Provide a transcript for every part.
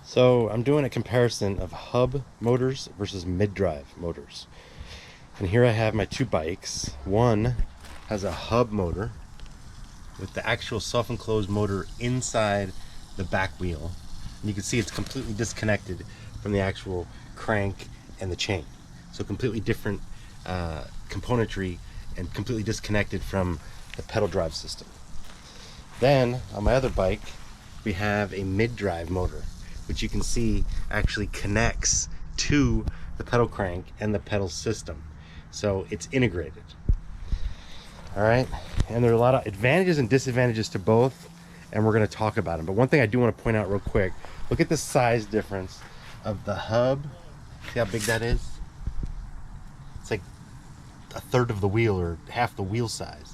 So I'm doing a comparison of hub motors versus mid-drive motors. And here I have my two bikes. One has a hub motor with the actual self-enclosed motor inside the back wheel. And you can see it's completely disconnected from the actual crank and the chain. So completely different componentry and completely disconnected from the pedal drive system. Then on my other bike, we have a mid-drive motor, which you can see actually connects to the pedal crank and the pedal system. So it's integrated. All right, and there are a lot of advantages and disadvantages to both, and we're going to talk about them. But one thing I do want to point out real quick, look at the size difference of the hub. See how big that is? It's like a third of the wheel or half the wheel size.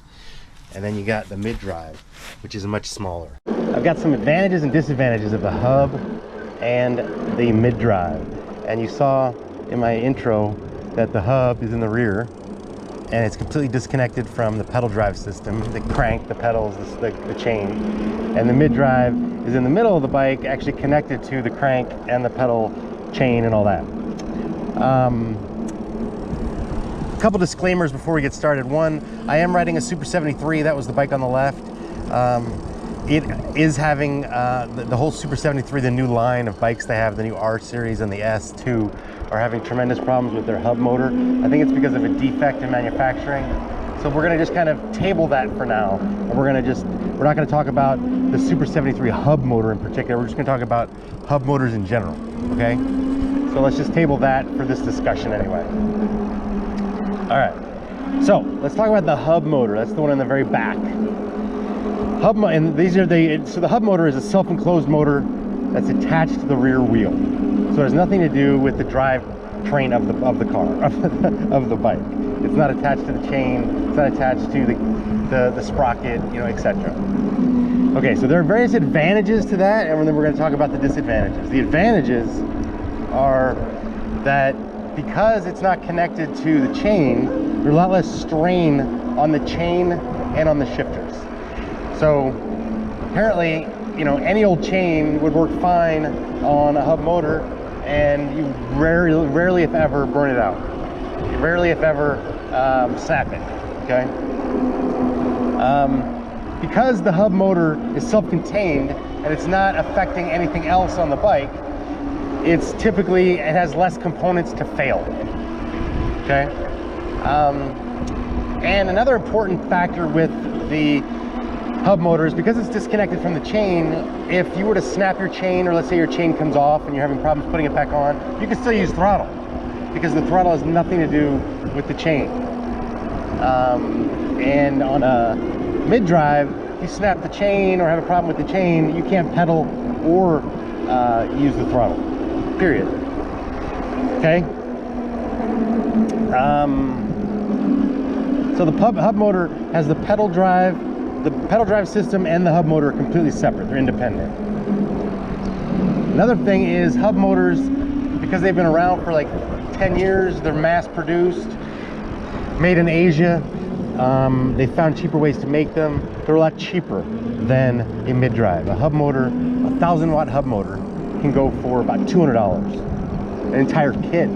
And then you got the mid-drive, which is much smaller. I've got some advantages and disadvantages of the hub and the mid-drive. And you saw in my intro that the hub is in the rear and it's completely disconnected from the pedal drive system, the crank, the pedals, the chain. And the mid-drive is in the middle of the bike, actually connected to the crank and the pedal chain and all that. A couple disclaimers before we get started. One, I am riding a Super 73. That was the bike on the left. It is having the whole Super 73, the new line of bikes they have, the new R series and the S2, are having tremendous problems with their hub motor. I think it's because of a defect in manufacturing. So we're gonna just kind of table that for now. And we're not gonna talk about the Super 73 hub motor in particular. We're just gonna talk about hub motors in general, okay? So let's just table that for this discussion anyway. All right, so let's talk about the hub motor. That's the one in the very back. And these are so the hub motor is a self-enclosed motor that's attached to the rear wheel. So it has nothing to do with the drive train of the car, of the bike. It's not attached to the chain, it's not attached to the sprocket, you know, etc. Okay, so there are various advantages to that, and then we're gonna talk about the disadvantages. The advantages are that because it's not connected to the chain, there's a lot less strain on the chain and on the shifters. So apparently, you know, any old chain would work fine on a hub motor, and you rarely if ever burn it out. You rarely if ever snap it, okay? Because the hub motor is self-contained and it's not affecting anything else on the bike, it has less components to fail, okay? And another important factor with the hub motor is because it's disconnected from the chain. If you were to snap your chain, or let's say your chain comes off and you're having problems putting it back on, you can still use throttle because the throttle has nothing to do with the chain. And on a mid-drive, you snap the chain or have a problem with the chain, you can't pedal or use the throttle, period. Okay? So the hub motor has the pedal drive system and the hub motor are completely separate. They're independent. Another thing is hub motors, because they've been around for like 10 years, they're mass produced, made in Asia. They found cheaper ways to make them. They're a lot cheaper than a mid-drive. A hub motor, a 1,000-watt hub motor, can go for about $200. An entire kit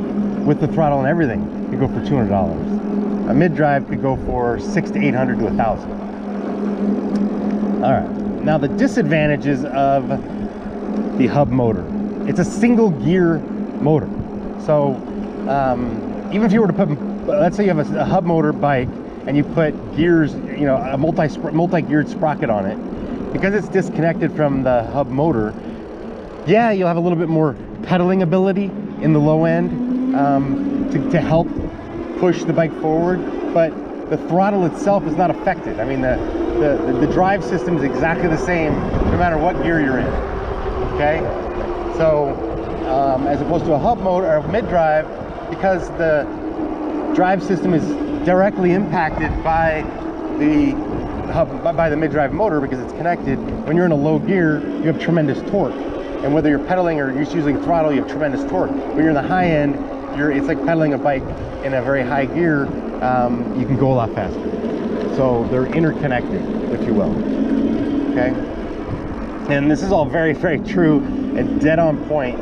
with the throttle and everything could go for $200. A mid-drive could go for $600 to $800 to $1,000. All right, now the disadvantages of the hub motor. It's a single gear motor. So even if you were to put, let's say you have a hub motor bike and you put gears, you know, a multi-geared sprocket on it, because it's disconnected from the hub motor, yeah, you'll have a little bit more pedaling ability in the low end to help push the bike forward, but the throttle itself is not affected. I mean, the drive system is exactly the same no matter what gear you're in, okay? So as opposed to a hub motor or a mid-drive, because the drive system is directly impacted by the mid-drive motor because it's connected, when you're in a low gear, you have tremendous torque. And whether you're pedaling or you're using throttle, you have tremendous torque. When you're in the high end, it's like pedaling a bike in a very high gear. You can go a lot faster. So they're interconnected, if you will, okay? And this is all very, very true and dead on point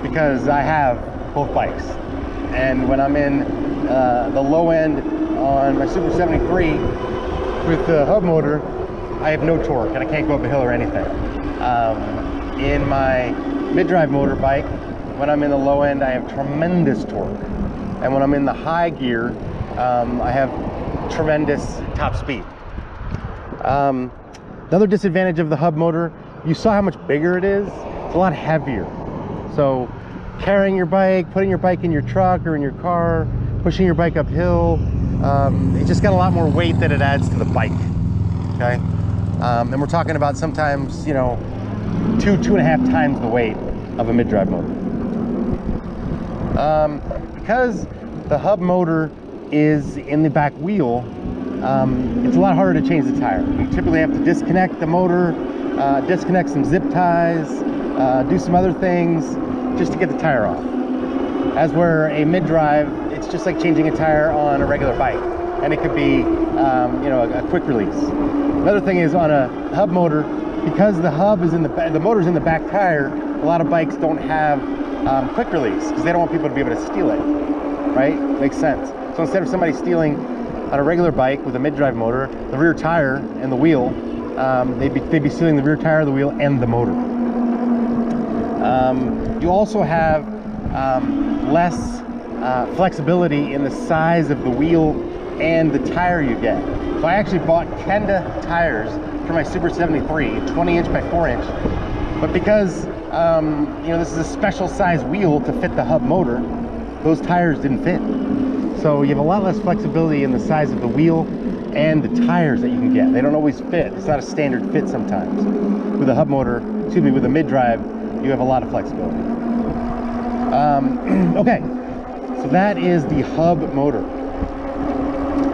because I have both bikes. And when I'm in the low end on my Super 73 with the hub motor, I have no torque and I can't go up a hill or anything. In my MidDrive motorbike, when I'm in the low end, I have tremendous torque. And when I'm in the high gear, I have tremendous top speed. Another disadvantage of the hub motor, you saw how much bigger it is. It's a lot heavier. So carrying your bike, putting your bike in your truck or in your car, pushing your bike uphill, it just got a lot more weight that it adds to the bike, okay? And we're talking about sometimes, you know, 2.5 times the weight of a MidDrive motor. Because the hub motor is in the back wheel, it's a lot harder to change the tire. You typically have to disconnect the motor, disconnect some zip ties, do some other things just to get the tire off. As where a MidDrive, it's just like changing a tire on a regular bike, and it could be you know, a quick release. Another thing is on a hub motor, because the hub is in the motor's in the back tire, a lot of bikes don't have quick release because they don't want people to be able to steal it, right? Makes sense. So instead of somebody stealing on a regular bike with a MidDrive motor, the rear tire and the wheel, they'd be stealing the rear tire, the wheel, and the motor. You also have less flexibility in the size of the wheel and the tire you get. So I actually bought Kenda tires for my Super 73, 20-inch by 4-inch, but because you know, this is a special size wheel to fit the hub motor, those tires didn't fit. So you have a lot less flexibility in the size of the wheel and the tires that you can get. They don't always fit. It's not a standard fit sometimes. With a hub motor, excuse me, with a MidDrive, you have a lot of flexibility. Okay, so that is the hub motor.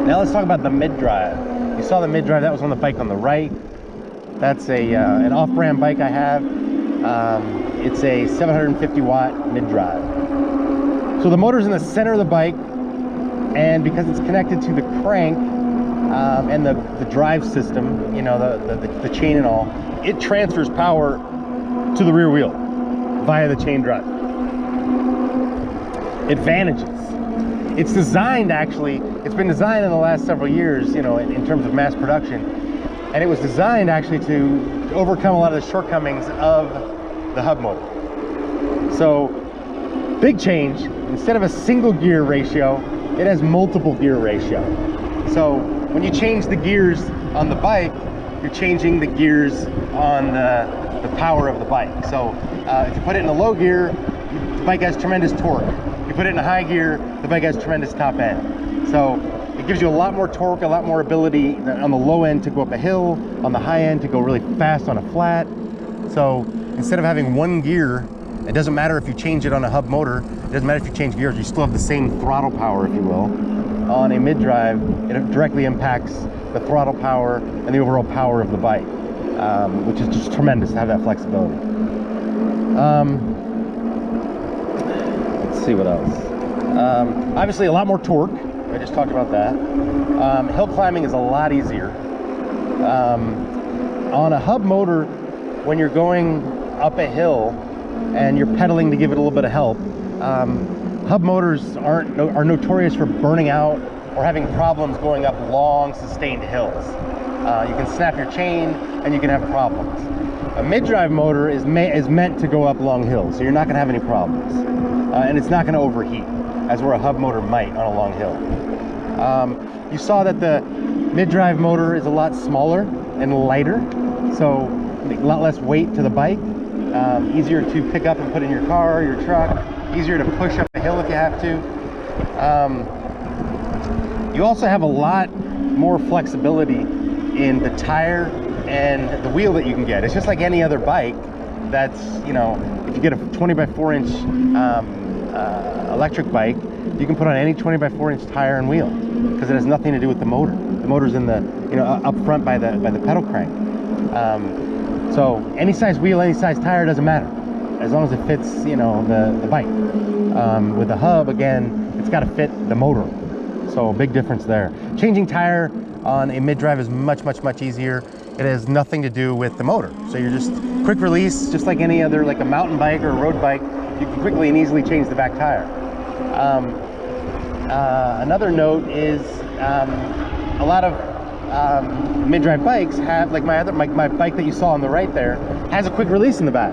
Now let's talk about the MidDrive. You saw the MidDrive, that was on the bike on the right. That's an off-brand bike I have. It's a 750 watt MidDrive. So the motor's in the center of the bike, and because it's connected to the crank and the drive system, you know, the chain and all, it transfers power to the rear wheel via the chain drive. Advantages. It's designed, actually, it's been designed in the last several years, you know, in terms of mass production, and it was designed actually to overcome a lot of the shortcomings of the hub motor. So, big change, instead of a single gear ratio, it has multiple gear ratio. So, when you change the gears on the bike, you're changing the gears on the power of the bike. So, if you put it in a low gear, the bike has tremendous torque. You put it in a high gear, the bike has tremendous top end. So it gives you a lot more torque, a lot more ability on the low end to go up a hill, on the high end to go really fast on a flat. So instead of having one gear, it doesn't matter if you change it on a hub motor, it doesn't matter if you change gears, you still have the same throttle power, if you will. On a MidDrive, it directly impacts the throttle power and the overall power of the bike, which is just tremendous to have that flexibility. Let's see what else. Obviously a lot more torque. I just talked about that. Hill climbing is a lot easier. On a hub motor, when you're going up a hill and you're pedaling to give it a little bit of help, hub motors are notorious for burning out or having problems going up long, sustained hills. You can snap your chain and you can have problems. A MidDrive motor is meant to go up long hills, so you're not going to have any problems. And it's not going to overheat, as where a hub motor might on a long hill. You saw that the MidDrive motor is a lot smaller and lighter, so a lot less weight to the bike. Easier to pick up and put in your car or your truck. Easier to push up a hill if you have to. You also have a lot more flexibility in the tire and the wheel that you can get. It's just like any other bike that's, you know, if you get a 20 by 4 inch electric bike, you can put on any 20 by 4 inch tire and wheel because it has nothing to do with the motor. The motor's in the, you know, up front by the pedal crank. So any size wheel, any size tire doesn't matter as long as it fits, you know, the bike. With the hub, again, it's got to fit the motor. So big difference there. Changing tire on a MidDrive is much easier. It has nothing to do with the motor. So you're just quick release, just like any other, like a mountain bike or a road bike. You can quickly and easily change the back tire. Another note is a lot of mid-drive bikes have, like my bike that you saw on the right there, has a quick release in the back,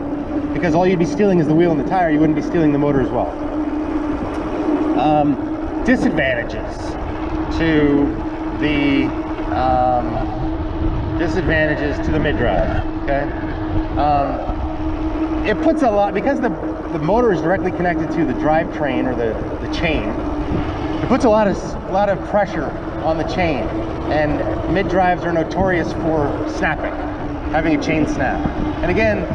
because all you'd be stealing is the wheel and the tire. You wouldn't be stealing the motor as well. Disadvantages to the mid-drive. Okay, it puts a lot, because the motor is directly connected to the drivetrain or the chain. It puts a lot of pressure on the chain, and mid-drives are notorious for snapping, having a chain snap. And again,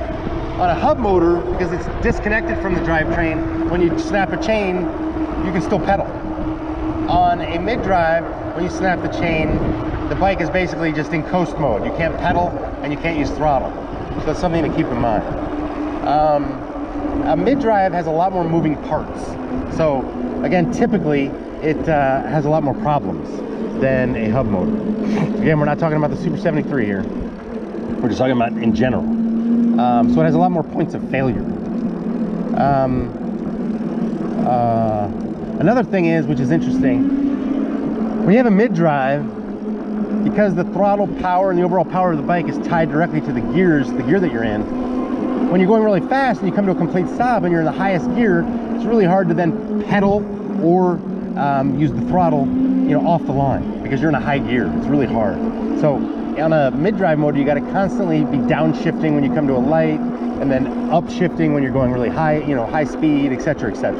on a hub motor, because it's disconnected from the drivetrain, when you snap a chain, you can still pedal. On a mid-drive, when you snap the chain, the bike is basically just in coast mode. You can't pedal and you can't use throttle. So that's something to keep in mind. A mid-drive has a lot more moving parts. So again, typically it has a lot more problems than a hub motor. Again, we're not talking about the Super 73 here. We're just talking about in general. So it has a lot more points of failure. Another thing is, which is interesting, when you have a mid-drive, because the throttle power and the overall power of the bike is tied directly to the gear that you're in, when you're going really fast and you come to a complete stop and you're in the highest gear, it's really hard to then pedal or use the throttle, off the line, because you're in a high gear. It's really hard. So on a mid-drive motor, you got to constantly be downshifting when you come to a light, and then upshifting when you're going really high, high speed, etc., etc.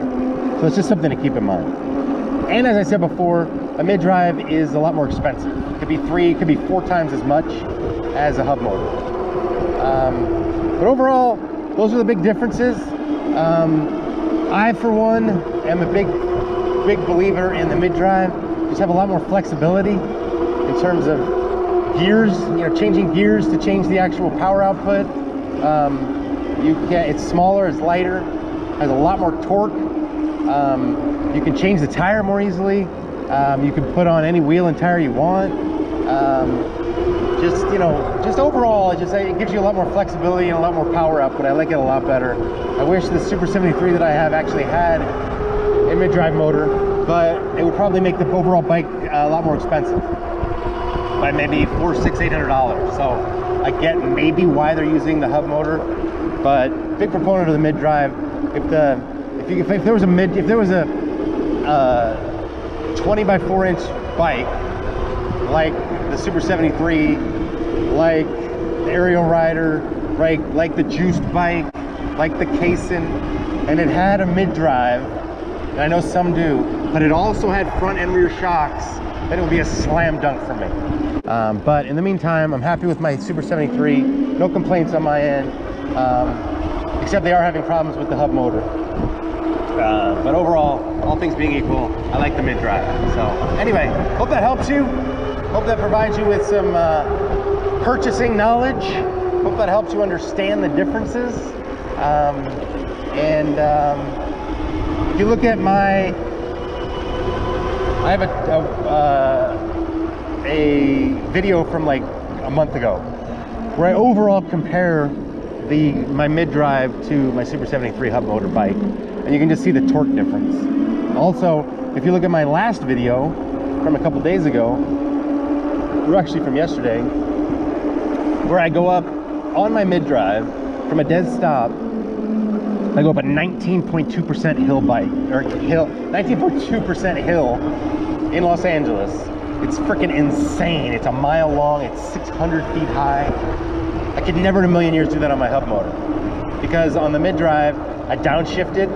So it's just something to keep in mind. And as I said before, a mid-drive is a lot more expensive. It could be 3, it could be 4 times as much as a hub motor. But overall, those are the big differences. I, for one, am a big believer in the mid-drive. Just have a lot more flexibility in terms of gears, changing gears to change the actual power output. It's smaller, it's lighter, has a lot more torque. You can change the tire more easily. You can put on any wheel and tire you want. Just overall, it gives you a lot more flexibility and a lot more power output. I like it a lot better. I wish the Super 73 that I have actually had a mid-drive motor, but it would probably make the overall bike a lot more expensive by maybe $400, $600, $800. So I get maybe why they're using the hub motor, but big proponent of the mid-drive. If there was a 20 by 4 inch bike like the Super 73, like the Aerial Rider, right, like the Juiced bike, like the Kaysen, and it had a mid-drive, and I know some do, but it also had front and rear shocks, then it would be a slam dunk for me. But in the meantime, I'm happy with my Super 73. No complaints on my end, except they are having problems with the hub motor. But overall, all things being equal, I like the mid-drive. So anyway, hope that helps you. Hope that provides you with some purchasing knowledge. Hope that helps you understand the differences. If you look at I have a video from like a month ago where I overall compare my mid-drive to my Super 73 hub motor bike, and you can just see the torque difference. Also, if you look at my last video from a couple days ago, or actually from yesterday, where I go up on my mid-drive from a dead stop, I go up a 19.2% hill bike, or 19.2% hill in Los Angeles. It's freaking insane. It's a mile long, it's 600 feet high. I could never in a million years do that on my hub motor, because on the mid-drive, I downshifted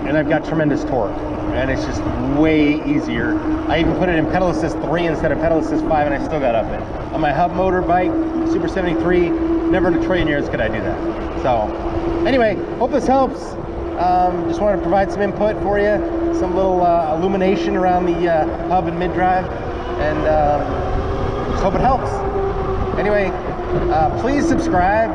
and I've got tremendous torque, and it's just way easier. I even put it in pedal assist 3 instead of pedal assist 5, and I still got up it. On my hub motor bike, Super 73, never in a trillion years could I do that. So anyway, hope this helps. Just wanted to provide some input for you, some little illumination around the hub and mid-drive, and just hope it helps. Anyway, please subscribe.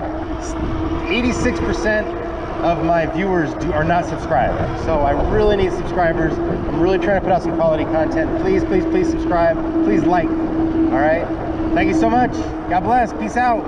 86% of my viewers are not subscribed, so I really need subscribers. I'm really trying to put out some quality content. Please, please, please subscribe. Please like. All right. Thank you so much. God bless. Peace out.